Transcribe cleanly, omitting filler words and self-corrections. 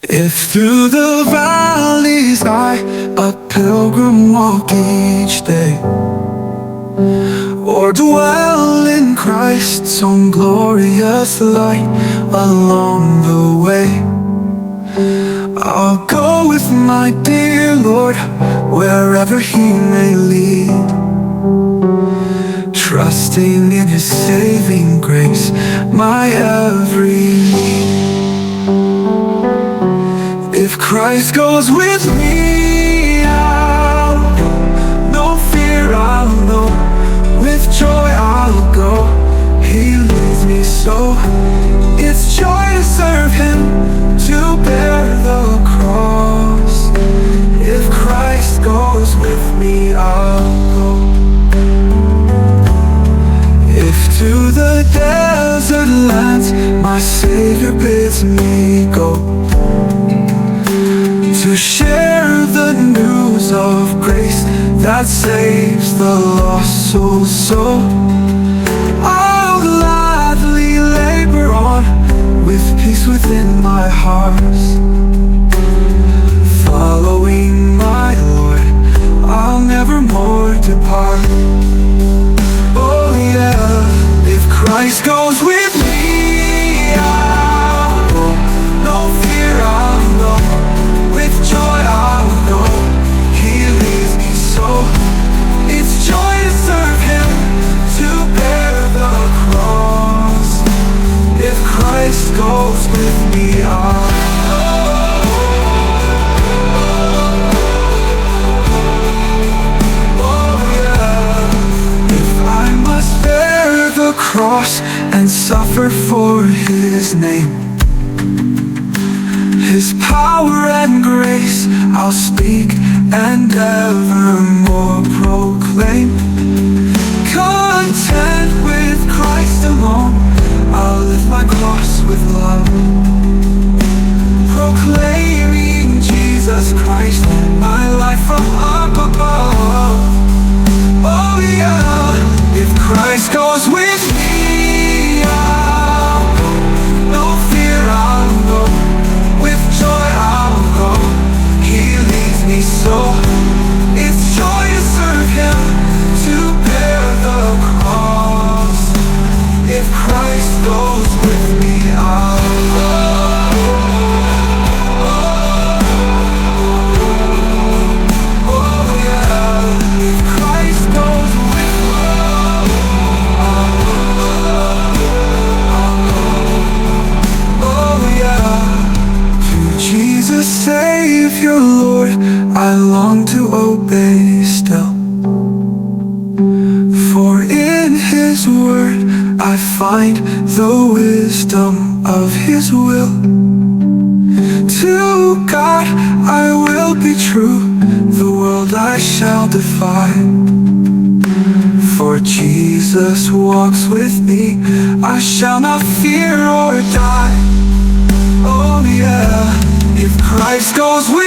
If through the valleys I, a pilgrim, walk each day, or dwell in Christ's own glorious light along the way, I'll go with my dear Lord wherever He may lead, trusting in His saving grace, my every need. If Christ goes with me, I'll go. No fear I'll know, with joy I'll go. He leads me so, it's joy to serve Him, to bear the cross. If Christ goes with me, I'll go. If to the desert lands my Savior bids me go, to share the news of grace that saves the lost soul's soul, I'll gladly labor on with peace within my heart, following my Lord, I'll never more depart. Oh yeah, if Christ goes with me, I'll go. No fear I'll know, with joy I'll go. He leads me so, it's joy to serve Him, to bear the cross. If Christ goes with me, I'll go. Oh yeah, if I must bear the cross and suffer for His name, His power and grace I'll speak and evermore proclaim. Content with Christ alone, I'll lift my cross with love, proclaiming Jesus Christ, my life from up above. Oh yeah, if Christ goes with me, I'll go. No fear I'll know, with joy I'll go. He leads me so, it's joy to serve Him, to bear the cross. If Christ goes with me, I'll go. Oh yeah, if Christ goes with me, I'll go. Oh yeah, to Jesus Savior Lord I long to obey still, for in His word I find the wisdom of His will. To God I will be true, the world I shall defy, for Jesus walks with me, I shall not fear or die. Oh yeah, if Christ goes with